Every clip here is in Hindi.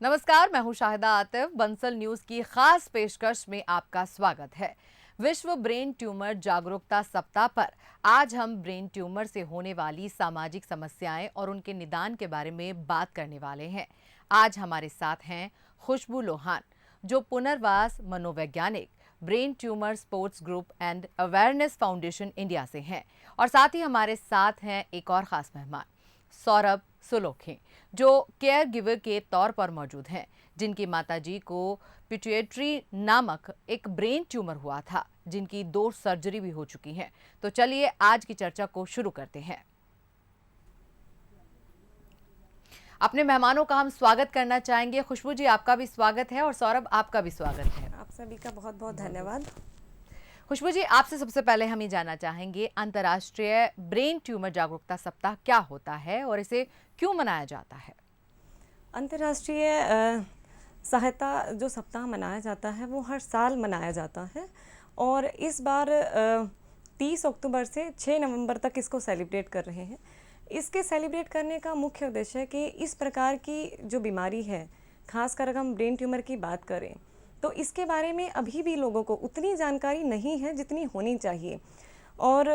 नमस्कार, मैं हूं शाहिदा आतिफ। बंसल न्यूज की खास पेशकश में आपका स्वागत है। विश्व ब्रेन ट्यूमर जागरूकता सप्ताह पर आज हम ब्रेन ट्यूमर से होने वाली सामाजिक समस्याएं और उनके निदान के बारे में बात करने वाले हैं। आज हमारे साथ हैं खुशबू लोहान, जो पुनर्वास मनोवैज्ञानिक, brain tumour sports group and awareness foundation India से हैं, और साथ ही हमारे साथ हैं एक और खास मेहमान सौरभ सुलोखे, जो केयर गिवर के तौर पर मौजूद हैं, जिनकी माताजी को पिट्यूटरी नामक एक ब्रेन ट्यूमर हुआ था, जिनकी 2 सर्जरी भी हो चुकी हैं। तो चलिए आज की चर्चा को शुरू करते हैं। अपने मेहमानों का हम स्वागत करना चाहेंगे। खुशबू जी, आपका भी स्वागत है और सौरभ, आपका भी स्वागत है। आप सभी का बहुत बहुत धन्यवाद। खुशबू जी, आपसे सबसे पहले हम ये जानना चाहेंगे, अंतर्राष्ट्रीय ब्रेन ट्यूमर जागरूकता सप्ताह क्या होता है और इसे क्यों मनाया जाता है? अंतर्राष्ट्रीय सहायता जो सप्ताह मनाया जाता है वो हर साल मनाया जाता है और इस बार 30 अक्टूबर से 6 नवंबर तक इसको सेलिब्रेट कर रहे हैं। इसके सेलिब्रेट करने का मुख्य उद्देश्य है कि इस प्रकार की जो बीमारी है, खासकर अगर हम ब्रेन ट्यूमर की बात करें तो इसके बारे में अभी भी लोगों को उतनी जानकारी नहीं है जितनी होनी चाहिए, और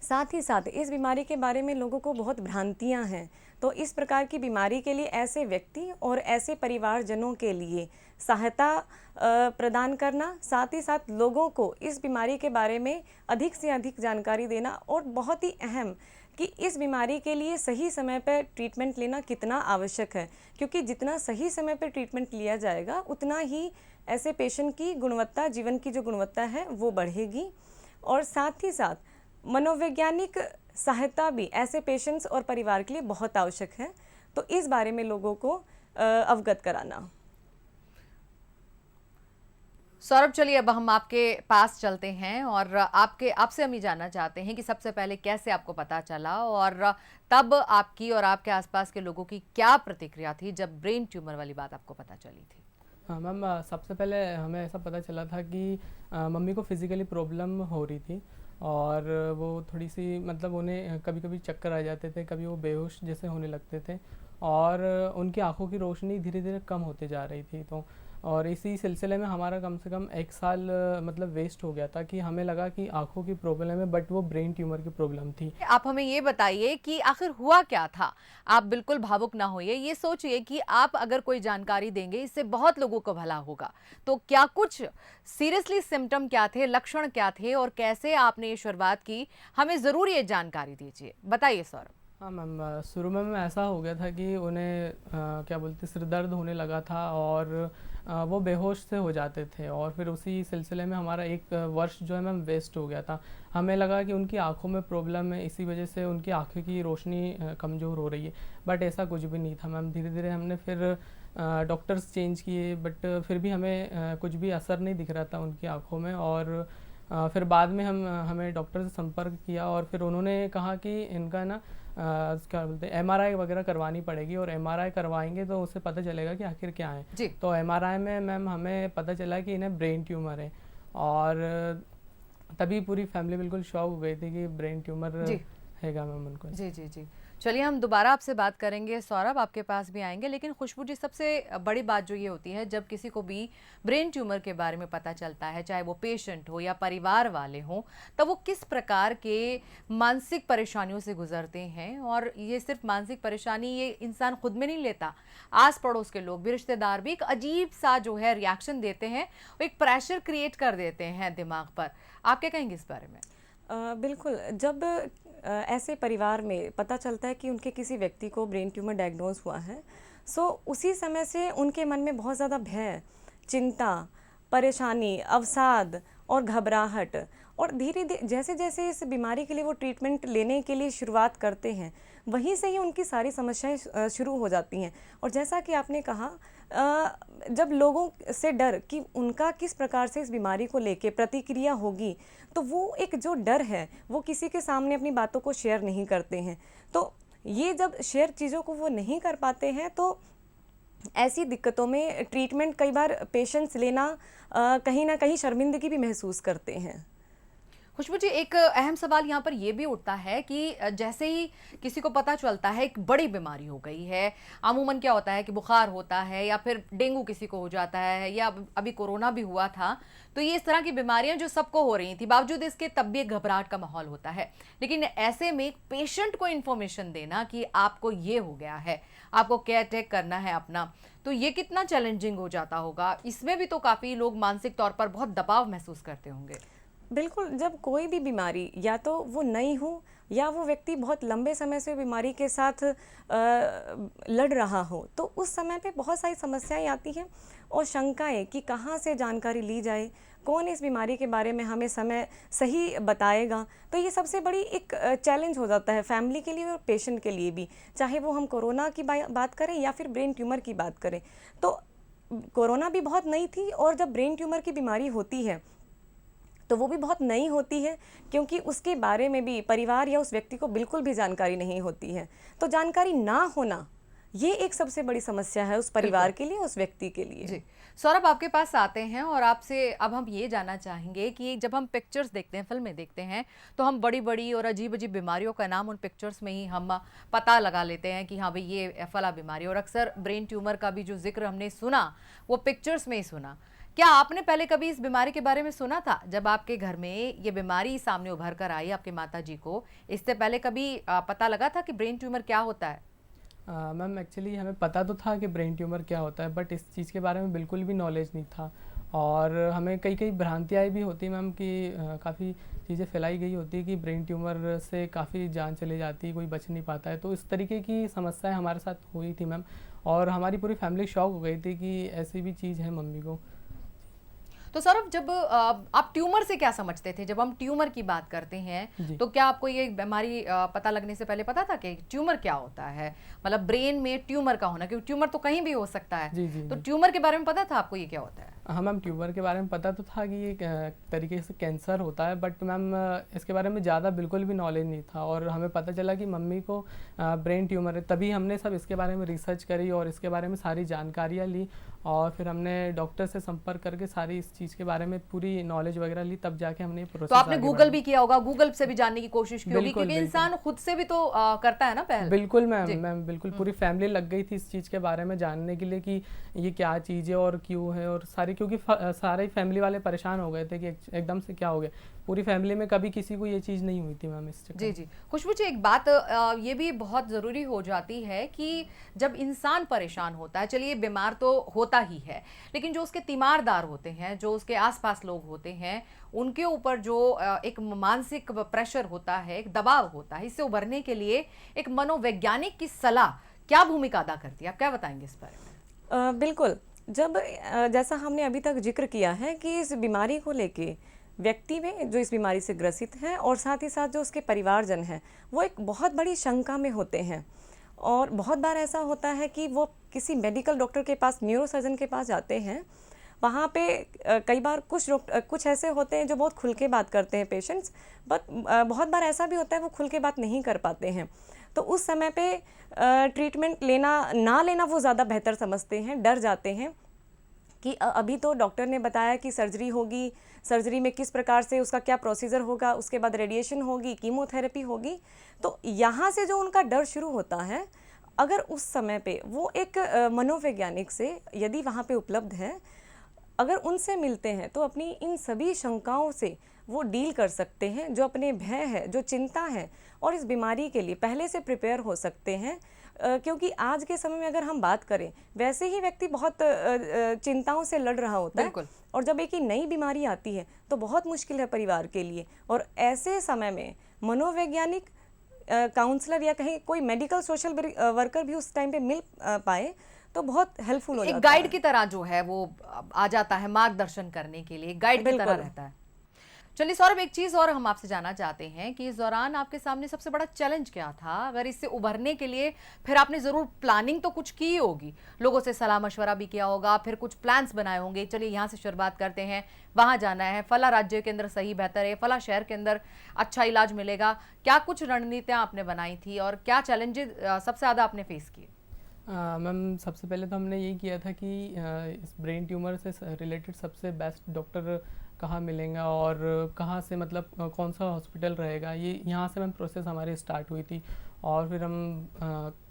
साथ ही साथ इस बीमारी के बारे में लोगों को बहुत भ्रांतियां हैं। तो इस प्रकार की बीमारी के लिए ऐसे व्यक्ति और ऐसे परिवारजनों के लिए सहायता प्रदान करना, साथ ही साथ लोगों को इस बीमारी के बारे में अधिक से अधिक जानकारी देना, और बहुत ही अहम कि इस बीमारी के लिए सही समय पर ट्रीटमेंट लेना कितना आवश्यक है, क्योंकि जितना सही समय पर ट्रीटमेंट लिया जाएगा उतना ही ऐसे पेशेंट की गुणवत्ता, जीवन की जो गुणवत्ता है वो बढ़ेगी। और साथ ही साथ मनोवैज्ञानिक सहायता भी ऐसे पेशेंट्स और परिवार के लिए बहुत आवश्यक है। तो इस बारे में लोगों को अवगत कराना। सौरभ, चलिए अब हम आपके पास चलते हैं और आपसे हम ये जानना चाहते हैं कि सबसे पहले कैसे आपको पता चला और तब आपकी और आपके आसपास के लोगों की क्या प्रतिक्रिया थी जब ब्रेन ट्यूमर वाली बात आपको पता चली थी? हाँ मैम, सबसे पहले हमें ऐसा पता चला था कि मम्मी को फिज़िकली प्रॉब्लम हो रही थी और वो थोड़ी सी मतलब उन्हें कभी कभी चक्कर आ जाते थे, कभी वो बेहोश जैसे होने लगते थे और उनकी आंखों की रोशनी धीरे धीरे कम होते जा रही थी। तो और इसी सिलसिले में हमारा कम से कम 1 साल मतलब वेस्ट हो गया था कि हमें लगा कि आंखों की प्रॉब्लम है, बट वो ब्रेन ट्यूमर की प्रॉब्लम थी। आप हमें ये बताइए कि आखिर हुआ क्या था। आप बिल्कुल भावुक ना होइए, ये सोचिए कि आप अगर कोई जानकारी देंगे इससे बहुत लोगों को भला होगा। तो क्या कुछ सीरियसली सिम्टम क्या थे, लक्षण क्या थे और कैसे आपने ये शुरुआत की, हमें जरूर ये जानकारी दीजिए। बताइए सौरभ। हाँ मैम, शुरू में ऐसा हो गया था कि उन्हें क्या बोलते सिर दर्द होने लगा था और वो बेहोश से हो जाते थे, और फिर उसी सिलसिले में हमारा 1 वर्ष जो है मैम वेस्ट हो गया था। हमें लगा कि उनकी आंखों में प्रॉब्लम है, इसी वजह से उनकी आंखों की रोशनी कमज़ोर हो रही है, बट ऐसा कुछ भी नहीं था मैम। धीरे धीरे हमने फिर डॉक्टर्स चेंज किए, बट फिर भी हमें कुछ भी असर नहीं दिख रहा था उनकी आँखों में। और फिर बाद में हमें डॉक्टर से संपर्क किया और फिर उन्होंने कहा कि इनका ना क्या बोलते हैं एमआरआई वगैरह करवानी पड़ेगी, और एमआरआई करवाएंगे तो उससे पता चलेगा कि आखिर क्या है। तो एमआरआई में मैम हमें पता चला कि इन्हें ब्रेन ट्यूमर है, और तभी पूरी फैमिली बिल्कुल शॉक हो गई थी कि ब्रेन ट्यूमर हैगा मैम उनको। जी जी जी, चलिए हम दोबारा आपसे बात करेंगे। सौरभ, आपके पास भी आएंगे, लेकिन खुशबू जी, सबसे बड़ी बात जो ये होती है जब किसी को भी ब्रेन ट्यूमर के बारे में पता चलता है, चाहे वो पेशेंट हो या परिवार वाले हों, तब वो किस प्रकार के मानसिक परेशानियों से गुजरते हैं। और ये सिर्फ मानसिक परेशानी ये इंसान खुद में नहीं लेता, आस पड़ोस के लोग भी, रिश्तेदार भी एक अजीब सा जो है रिएक्शन देते हैं, वो एक प्रेशर क्रिएट कर देते हैं दिमाग पर। आप क्या कहेंगे इस बारे में? बिल्कुल, जब ऐसे परिवार में पता चलता है कि उनके किसी व्यक्ति को ब्रेन ट्यूमर डायग्नोज हुआ है, सो उसी समय से उनके मन में बहुत ज़्यादा भय, चिंता, परेशानी, अवसाद और घबराहट, और धीरे धीरे जैसे जैसे इस बीमारी के लिए वो ट्रीटमेंट लेने के लिए शुरुआत करते हैं, वहीं से ही उनकी सारी समस्याएं शुरू हो जाती हैं। और जैसा कि आपने कहा, जब लोगों से डर कि उनका किस प्रकार से इस बीमारी को लेके प्रतिक्रिया होगी, तो वो एक जो डर है वो किसी के सामने अपनी बातों को शेयर नहीं करते हैं। तो ये जब शेयर चीज़ों को वो नहीं कर पाते हैं, तो ऐसी दिक्कतों में ट्रीटमेंट कई बार पेशेंट्स लेना कहीं ना कहीं शर्मिंदगी भी महसूस करते हैं। खुशबू जी, एक अहम सवाल यहाँ पर यह भी उठता है कि जैसे ही किसी को पता चलता है एक बड़ी बीमारी हो गई है, अमूमन क्या होता है कि बुखार होता है या फिर डेंगू किसी को हो जाता है या अभी कोरोना भी हुआ था, तो ये इस तरह की बीमारियां जो सबको हो रही थी, बावजूद इसके तब भी एक घबराहट का माहौल होता है। लेकिन ऐसे में पेशेंट को इन्फॉर्मेशन देना कि आपको ये हो गया है, आपको केयर टेक करना है अपना, तो ये कितना चैलेंजिंग हो जाता होगा। इसमें भी तो काफ़ी लोग मानसिक तौर पर बहुत दबाव महसूस करते होंगे। बिल्कुल, जब कोई भी बीमारी या तो वो नई हो या वो व्यक्ति बहुत लंबे समय से बीमारी के साथ लड़ रहा हो, तो उस समय पे बहुत सारी समस्याएं आती हैं और शंकाएं कि कहाँ से जानकारी ली जाए, कौन इस बीमारी के बारे में हमें समय सही बताएगा। तो ये सबसे बड़ी एक चैलेंज हो जाता है फैमिली के लिए और पेशेंट के लिए भी, चाहे वो हम कोरोना की बात करें या फिर ब्रेन ट्यूमर की बात करें। तो कोरोना भी बहुत नई थी और जब ब्रेन ट्यूमर की बीमारी होती है तो वो भी बहुत नई होती है, क्योंकि उसके बारे में भी परिवार या उस व्यक्ति को बिल्कुल भी जानकारी नहीं होती है। तो जानकारी ना होना ये एक सबसे बड़ी समस्या है उस परिवार के लिए, उस व्यक्ति के लिए। जी, सौरभ आपके पास आते हैं और आपसे अब हम ये जानना चाहेंगे कि जब हम पिक्चर्स देखते हैं, फिल्में देखते हैं, तो हम बड़ी बड़ी और अजीब अजीब बीमारियों का नाम उन पिक्चर्स में ही हम पता लगा लेते हैं कि हाँ भाई ये फला बीमारी, और अक्सर ब्रेन ट्यूमर का भी जो जिक्र हमने सुना वो पिक्चर्स में ही सुना। क्या आपने पहले कभी इस बीमारी के बारे में सुना था? जब आपके घर में ये बीमारी सामने उभर कर आई आपके माता जी को, इससे पहले कभी पता लगा था कि ब्रेन ट्यूमर क्या होता है? मैम एक्चुअली हमें पता तो था कि ब्रेन ट्यूमर क्या होता है, बट इस चीज़ के बारे में बिल्कुल भी नॉलेज नहीं था। और हमें कई कई भ्रांतियाँ भी होती मैम कि काफ़ी चीज़ें फैलाई गई होती है कि ब्रेन ट्यूमर से काफ़ी जान चली जाती है, कोई बच नहीं पाता है। तो इस तरीके की समस्याएं हमारे साथ हुई थी मैम, और हमारी पूरी फैमिली शॉक हो गई थी कि ऐसी भी चीज़ है मम्मी को। तो सौरभ, जब आप ट्यूमर से क्या समझते थे? जब हम ट्यूमर की बात करते हैं तो क्या आपको ये बीमारी पता लगने से पहले पता था कि ट्यूमर क्या होता है? मतलब ब्रेन में ट्यूमर का होना, क्योंकि ट्यूमर तो कहीं भी हो सकता है। जी तो ट्यूमर के बारे में पता था आपको ये क्या होता है? हाँ मैम, ट्यूमर के बारे में पता तो था कि ये तरीके से कैंसर होता है, बट मैम इसके बारे में ज़्यादा बिल्कुल भी नॉलेज नहीं था। और हमें पता चला कि मम्मी को ब्रेन ट्यूमर है, तभी हमने सब इसके बारे में रिसर्च करी और इसके बारे में सारी जानकारियाँ ली, और फिर हमने डॉक्टर से संपर्क करके सारी इस चीज़ के बारे में पूरी नॉलेज वगैरह ली, तब जाके हमने प्रोसेस। तो आपने गूगल भी किया होगा, गूगल से भी जानने की कोशिश की होगी, क्योंकि इंसान खुद से भी तो करता है ना पहले। बिल्कुल मैम बिल्कुल पूरी फैमिली लग गई थी इस चीज़ के बारे में जानने के लिए कि ये क्या चीज़ है और क्यों है, और सारी, क्योंकि सारे फैमिली वाले परेशान हो गए थे कि एकदम से क्या हो गया। पूरी फैमिली में कभी किसी को ये चीज़ नहीं हुई थी मैम इस चक्कर। जी। खुशबू जी, एक बात ये भी बहुत ज़रूरी हो जाती है कि जब इंसान परेशान होता है, चलिए बीमार तो होता ही है, लेकिन जो उसके तीमारदार होते हैं, जो उसके आसपास लोग होते हैं, उनके ऊपर जो एक मानसिक प्रेशर होता है, एक दबाव होता है, इससे उभरने के लिए एक मनोवैज्ञानिक की सलाह क्या भूमिका अदा करती है? आप क्या बताएंगे इस बारे में? बिल्कुल, जब जैसा हमने अभी तक जिक्र किया है कि इस बीमारी को लेके व्यक्ति में जो इस बीमारी से ग्रसित है और साथ ही साथ जो उसके परिवारजन हैं, वो एक बहुत बड़ी शंका में होते हैं। और बहुत बार ऐसा होता है कि वो किसी मेडिकल डॉक्टर के पास, न्यूरोसर्जन के पास जाते हैं, वहाँ पे कई बार कुछ ऐसे होते हैं जो बहुत खुल के बात करते हैं पेशेंट्स, बट बहुत बार ऐसा भी होता है वो खुल के बात नहीं कर पाते हैं। तो उस समय पे ट्रीटमेंट ना लेना वो ज़्यादा बेहतर समझते हैं, डर जाते हैं कि अभी तो डॉक्टर ने बताया कि सर्जरी होगी, सर्जरी में किस प्रकार से उसका क्या प्रोसीजर होगा, उसके बाद रेडिएशन होगी, कीमोथेरेपी होगी। तो यहाँ से जो उनका डर शुरू होता है, अगर उस समय पे वो एक मनोवैज्ञानिक से यदि वहाँ पे उपलब्ध है, अगर उनसे मिलते हैं तो अपनी इन सभी शंकाओं से वो डील कर सकते हैं, जो अपने भय है, जो चिंता है, और इस बीमारी के लिए पहले से प्रिपेयर हो सकते हैं। क्योंकि आज के समय में अगर हम बात करें, वैसे ही व्यक्ति बहुत चिंताओं से लड़ रहा होता है, और जब एक ही नई बीमारी आती है तो बहुत मुश्किल है परिवार के लिए। और ऐसे समय में मनोवैज्ञानिक काउंसलर या कहीं कोई मेडिकल सोशल वर्कर भी उस टाइम पे मिल पाए तो बहुत हेल्पफुल हो जाता है। एक गाइड की तरह जो है वो आ जाता है मार्गदर्शन करने के लिए, गाइड की तरह रहता है। चलिए सौरभ, एक चीज और हम आपसे जानना चाहते हैं कि इस दौरान आपके सामने सबसे बड़ा चैलेंज क्या था? अगर इससे उभरने के लिए फिर आपने जरूर प्लानिंग तो कुछ की होगी, लोगों से सलाह मशवरा भी किया होगा, फिर कुछ प्लान्स बनाए होंगे, चलिए यहाँ से शुरुआत करते हैं, वहां जाना है, फला राज्य के अंदर सही बेहतर है, फला शहर के अंदर अच्छा इलाज मिलेगा। क्या कुछ रणनीतियां आपने बनाई थी और क्या चैलेंजेस सबसे ज्यादा आपने फेस किए? मैम सबसे पहले तो हमने यही किया था कि इस ब्रेन ट्यूमर से रिलेटेड सबसे बेस्ट डॉक्टर कहाँ मिलेंगा और कहाँ से मतलब कौन सा हॉस्पिटल रहेगा, ये यहाँ से मैम प्रोसेस हमारी स्टार्ट हुई थी। और फिर हम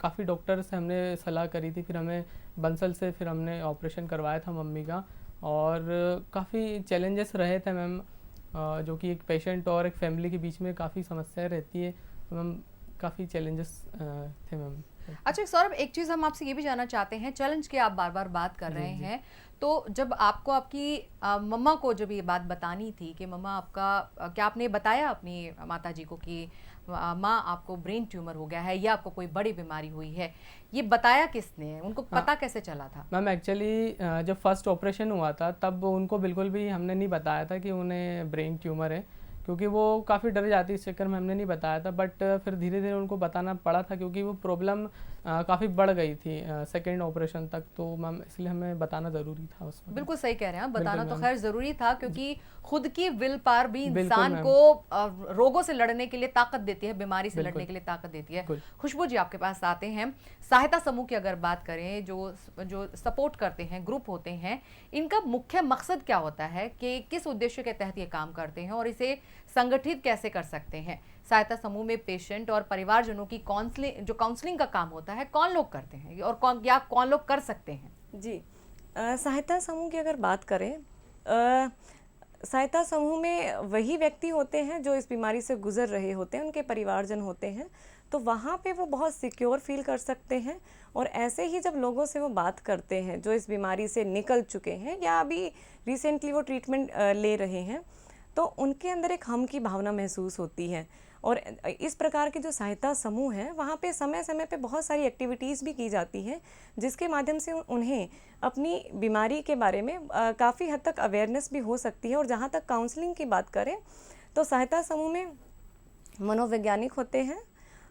काफ़ी डॉक्टर से हमने सलाह करी थी, फिर हमें बंसल से फिर हमने ऑपरेशन करवाया था मम्मी का। और काफ़ी चैलेंजेस रहे थे मैम, जो कि एक पेशेंट और एक फैमिली के बीच में काफ़ी समस्याएं रहती है, तो मैम काफ़ी चैलेंजेस थे मैम। अच्छा सौरभ, एक चीज़ हम आपसे ये भी जानना चाहते हैं, चैलेंज की आप बार बार बात कर रहे हैं, तो जब आपको आपकी मम्मा को जब ये बात बतानी थी कि मम्मा आपका क्या आपने बताया अपनी माता जी को कि माँ आपको ब्रेन ट्यूमर हो गया है या आपको कोई बड़ी बीमारी हुई है, ये बताया किसने, उनको पता कैसे चला था? मैम एक्चुअली जब फर्स्ट ऑपरेशन हुआ था तब उनको बिल्कुल भी हमने नहीं बताया था कि उन्हें ब्रेन ट्यूमर है, क्योंकि वो काफ़ी डर जाती, इस चक्कर में हमने नहीं बताया था। बट फिर धीरे धीरे उनको बताना पड़ा था, क्योंकि वो प्रॉब्लम काफ़ी बढ़ गई थी सेकेंड ऑपरेशन तक, तो मैम इसलिए हमें बताना ज़रूरी था उसमें। बिल्कुल सही कह रहे हैं, बताना तो मैम। खैर ज़रूरी था, क्योंकि खुद की विल पावर भी बिल्कुल इंसान मैम। को रोगों से लड़ने के लिए ताकत देती है, बीमारी से बिल्कुल। लड़ने के लिए ताकत देती है। बिल्कुल। खुशबू जी, आपके पास आते हैं। सहायता समूह की अगर बात करें, जो सपोर्ट करते हैं, ग्रुप होते हैं, इनका मुख्य मकसद क्या होता है कि किस उद्देश्य के तहत ये काम करते हैं और इसे संगठित कैसे कर सकते हैं? सहायता समूह में पेशेंट और परिवारजनों की काउंसलिंग का काम होता है, कौन लोग करते हैं और कौन लोग कर सकते हैं? जी, सहायता समूह की अगर बात करें, सहायता समूह में वही व्यक्ति होते हैं जो इस बीमारी से गुजर रहे होते हैं, उनके परिवारजन होते हैं, तो वहाँ पे वो बहुत सिक्योर फील कर सकते हैं। और ऐसे ही जब लोगों से वो बात करते हैं जो इस बीमारी से निकल चुके हैं या अभी रिसेंटली वो ट्रीटमेंट ले रहे हैं, तो उनके अंदर एक हम की भावना महसूस होती है। और इस प्रकार के जो सहायता समूह हैं, वहाँ पे समय समय पे बहुत सारी एक्टिविटीज़ भी की जाती हैं, जिसके माध्यम से उन्हें अपनी बीमारी के बारे में काफ़ी हद तक अवेयरनेस भी हो सकती है। और जहाँ तक काउंसलिंग की बात करें, तो सहायता समूह में मनोवैज्ञानिक होते हैं,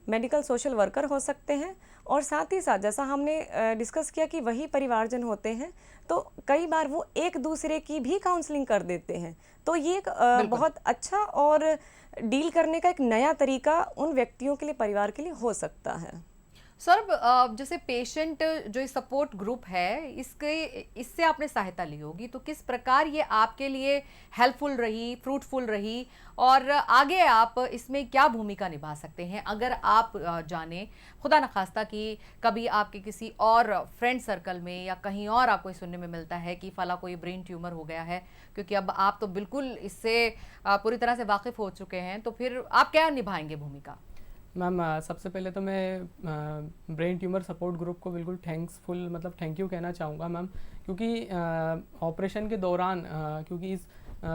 मेडिकल सोशल वर्कर हो सकते हैं, और साथ ही साथ जैसा हमने डिस्कस किया कि वही परिवारजन होते हैं, तो कई बार वो एक दूसरे की भी काउंसलिंग कर देते हैं। तो ये एक बहुत अच्छा और डील करने का एक नया तरीका उन व्यक्तियों के लिए, परिवार के लिए हो सकता है। सौरभ, जैसे पेशेंट जो ये सपोर्ट ग्रुप है, इससे आपने सहायता ली होगी, तो किस प्रकार ये आपके लिए हेल्पफुल रही, फ्रूटफुल रही, और आगे आप इसमें क्या भूमिका निभा सकते हैं अगर आप जाने खुदा न खास्ता कि कभी आपके किसी और फ्रेंड सर्कल में या कहीं और आपको सुनने में मिलता है कि फला कोई ब्रेन ट्यूमर हो गया है, क्योंकि अब आप तो बिल्कुल इससे पूरी तरह से वाकिफ़ हो चुके हैं, तो फिर आप क्या निभाएंगे भूमिका? मैम सबसे पहले तो मैं ब्रेन ट्यूमर सपोर्ट ग्रुप को बिल्कुल थैंक यू कहना चाहूँगा मैम, क्योंकि ऑपरेशन के दौरान क्योंकि इस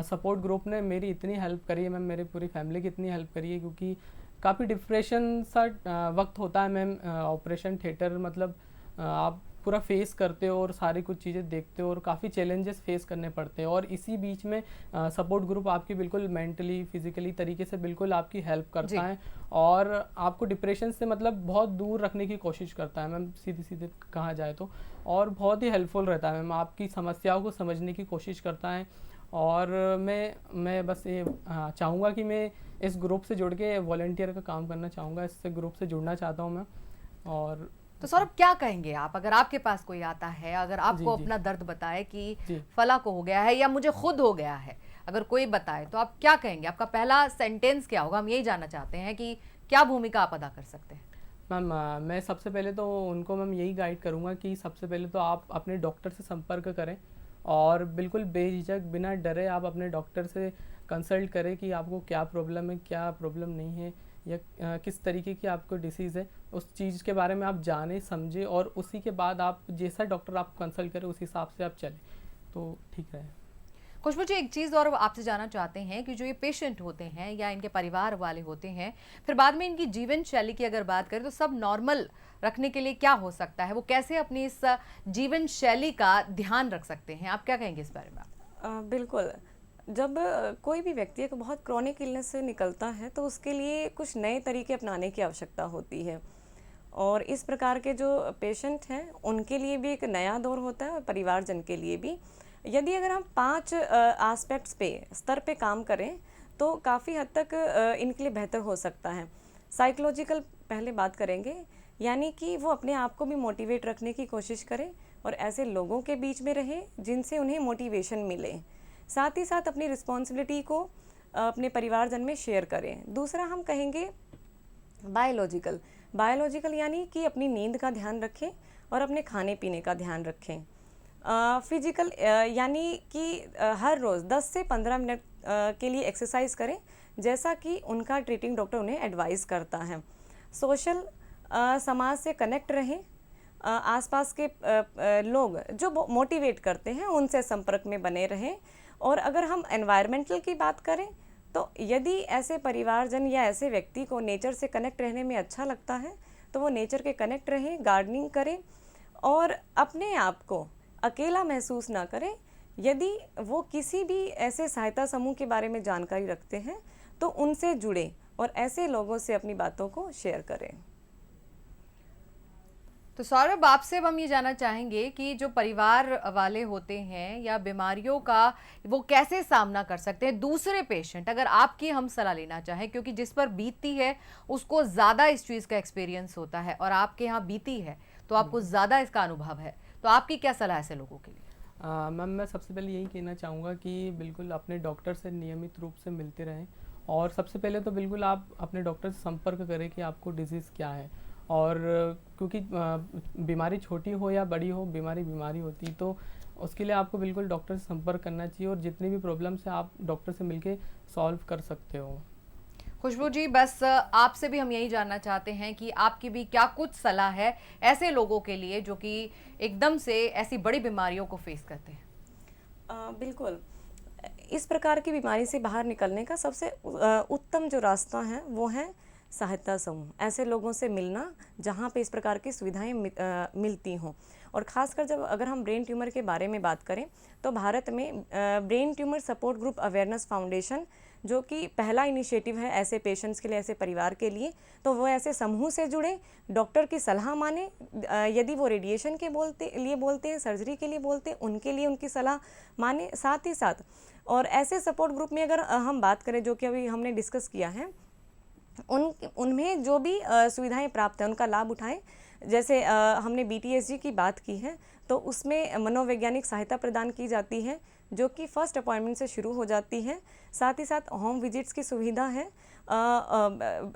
सपोर्ट ग्रुप ने मेरी इतनी हेल्प करी है मैम, मेरी पूरी फैमिली की इतनी हेल्प करी है, क्योंकि काफ़ी डिप्रेशन सा वक्त होता है मैम ऑपरेशन थिएटर, मतलब आप पूरा फेस करते हो और सारी कुछ चीज़ें देखते हो और काफ़ी चैलेंजेस फेस करने पड़ते हैं, और इसी बीच में सपोर्ट ग्रुप आपकी बिल्कुल मेंटली फिजिकली तरीके से बिल्कुल आपकी हेल्प करता है और आपको डिप्रेशन से मतलब बहुत दूर रखने की कोशिश करता है मैम, सीधे सीधे कहा जाए तो, और बहुत ही हेल्पफुल रहता है मैम, आपकी समस्याओं को समझने की कोशिश करता है। और मैं बस ये चाहूँगा कि मैं इस ग्रुप से जुड़ के वॉलंटियर का काम करना चाहूँगा, इससे ग्रुप से जुड़ना चाहता हूँ मैं। और तो सौरभ, क्या कहेंगे आप अगर आपके पास कोई आता है, अगर आपको जी। अपना दर्द बताए कि फला को हो गया है या मुझे खुद हो गया है, अगर कोई बताए तो आप क्या कहेंगे? आपका पहला सेंटेंस क्या होगा? हम यही जानना चाहते हैं कि क्या भूमिका आप अदा कर सकते हैं। मैम मैं सबसे पहले तो उनको मैम यही गाइड करूँगा कि सबसे पहले तो आप अपने डॉक्टर से संपर्क करें और बिल्कुल बेझिझक बिना डरे आप अपने डॉक्टर से कंसल्ट करें कि आपको क्या प्रॉब्लम है, क्या प्रॉब्लम नहीं है, या किस तरीके की आपको डिसीज़ है, उस चीज़ के बारे में आप जाने समझे और उसी के बाद आप जैसा डॉक्टर आप कंसल्ट करें उस हिसाब से आप चलें तो ठीक है। खुशबू जी, एक चीज़ और आपसे जानना चाहते हैं कि जो ये पेशेंट होते हैं या इनके परिवार वाले होते हैं, फिर बाद में इनकी जीवन शैली की अगर बात करें तो सब नॉर्मल रखने के लिए क्या हो सकता है? वो कैसे अपनी इस जीवन शैली का ध्यान रख सकते हैं? आप क्या कहेंगे इस बारे में? बिल्कुल, जब कोई भी व्यक्ति एक बहुत क्रॉनिक इलनेस से निकलता है तो उसके लिए कुछ नए तरीके अपनाने की आवश्यकता होती है, और इस प्रकार के जो पेशेंट हैं उनके लिए भी एक नया दौर होता है और परिवारजन के लिए भी। यदि अगर हम 5 एस्पेक्ट्स पे स्तर पे काम करें तो काफ़ी हद तक इनके लिए बेहतर हो सकता है। साइकोलॉजिकल पहले बात करेंगे, यानी कि वो अपने आप को भी मोटिवेट रखने की कोशिश करें और ऐसे लोगों के बीच में रहें जिनसे उन्हें मोटिवेशन मिले। साथ ही साथ अपनी रिस्पॉन्सिबिलिटी को अपने परिवारजन में शेयर करें। दूसरा हम कहेंगे बायोलॉजिकल यानी कि अपनी नींद का ध्यान रखें और अपने खाने पीने का ध्यान रखें। फिजिकल यानी कि हर रोज़ 10 से 15 मिनट के लिए एक्सरसाइज करें, जैसा कि उनका ट्रीटिंग डॉक्टर उन्हें एडवाइस करता है। सोशल समाज से कनेक्ट रहें, आसपास के लोग जो मोटिवेट करते हैं उनसे संपर्क में बने रहें। और अगर हम एनवायरमेंटल की बात करें तो यदि ऐसे परिवारजन या ऐसे व्यक्ति को नेचर से कनेक्ट रहने में अच्छा लगता है तो वो नेचर के कनेक्ट रहें, गार्डनिंग करें और अपने आप को अकेला महसूस ना करें। यदि वो किसी भी ऐसे सहायता समूह के बारे में जानकारी रखते हैं तो उनसे जुड़ें और ऐसे लोगों से अपनी बातों को शेयर करें। तो सौरभ, आपसे अब हम ये जानना चाहेंगे कि जो परिवार वाले होते हैं या बीमारियों का वो कैसे सामना कर सकते हैं। दूसरे पेशेंट अगर आपकी हम सलाह लेना चाहें, क्योंकि जिस पर बीतती है उसको ज़्यादा इस चीज़ का एक्सपीरियंस होता है और आपके यहाँ बीती है तो आपको ज़्यादा इसका अनुभव है, तो आपकी क्या सलाह है ऐसे लोगों के लिए? मैम, मैं सबसे पहले यही कहना चाहूँगा कि बिल्कुल अपने डॉक्टर से नियमित रूप से मिलते रहें और सबसे पहले तो बिल्कुल आप अपने डॉक्टर से संपर्क करें कि आपको डिजीज़ क्या है। और क्योंकि बीमारी छोटी हो या बड़ी हो, बीमारी होती, तो उसके लिए आपको बिल्कुल डॉक्टर से संपर्क करना चाहिए और जितनी भी प्रॉब्लम्स है आप डॉक्टर से मिलके सॉल्व कर सकते हो। खुशबू जी, बस आपसे भी हम यही जानना चाहते हैं कि आपकी भी क्या कुछ सलाह है ऐसे लोगों के लिए जो कि एकदम से ऐसी बड़ी बीमारियों को फेस करते हैं? बिल्कुल, इस प्रकार की बीमारी से बाहर निकलने का सबसे उत्तम जो रास्ता है वो है सहायता समूह। ऐसे लोगों से मिलना जहाँ पे इस प्रकार की सुविधाएं मिलती हों। और ख़ासकर जब अगर हम ब्रेन ट्यूमर के बारे में बात करें तो भारत में brain tumour support group awareness foundation, जो कि पहला इनिशिएटिव है ऐसे पेशेंट्स के लिए, ऐसे परिवार के लिए, तो वो ऐसे समूह से जुड़े, डॉक्टर की सलाह माने। यदि वो रेडिएशन के लिए बोलते हैं, सर्जरी के लिए बोलते हैं, उनके लिए उनकी सलाह माने। साथ ही साथ और ऐसे सपोर्ट ग्रुप में अगर हम बात करें जो कि अभी हमने डिस्कस किया है, उनमें जो भी सुविधाएं प्राप्त हैं उनका लाभ उठाएं। जैसे हमने BTSG की बात की है तो उसमें मनोवैज्ञानिक सहायता प्रदान की जाती है जो कि फर्स्ट अपॉइंटमेंट से शुरू हो जाती है। साथ ही साथ होम विजिट्स की सुविधा है,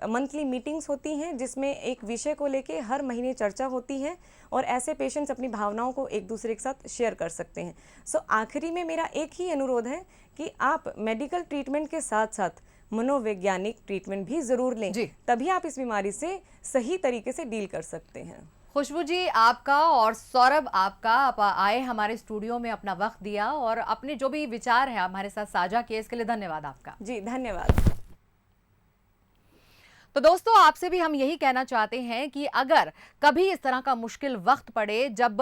मंथली मीटिंग्स होती हैं जिसमें एक विषय को लेके हर महीने चर्चा होती है और ऐसे पेशेंट्स अपनी भावनाओं को एक दूसरे के साथ शेयर कर सकते हैं। आखिरी में मेरा एक ही अनुरोध है कि आप मेडिकल ट्रीटमेंट के साथ साथ मनोवैज्ञानिक ट्रीटमेंट भी जरूर लें, तभी आप इस बीमारी से सही तरीके से डील कर सकते हैं। खुशबू जी, आपका और सौरभ आपका, आप आए हमारे स्टूडियो में, अपना वक्त दिया और अपने जो भी विचार हैं हमारे साथ साझा किए, इसके लिए धन्यवाद आपका। जी धन्यवाद। तो दोस्तों, आपसे भी हम यही कहना चाहते हैं कि अगर कभी इस तरह का मुश्किल वक्त पड़े, जब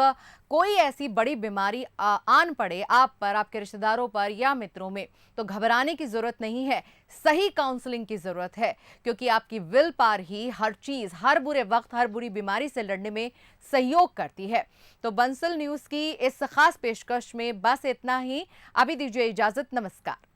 कोई ऐसी बड़ी बीमारी आन पड़े आप पर, आपके रिश्तेदारों पर या मित्रों में, तो घबराने की जरूरत नहीं है, सही काउंसलिंग की जरूरत है, क्योंकि आपकी विल पावर ही हर चीज, हर बुरे वक्त, हर बुरी बीमारी से लड़ने में सहयोग करती है। तो बंसल न्यूज की इस खास पेशकश में बस इतना ही। अभी दीजिए इजाजत, नमस्कार।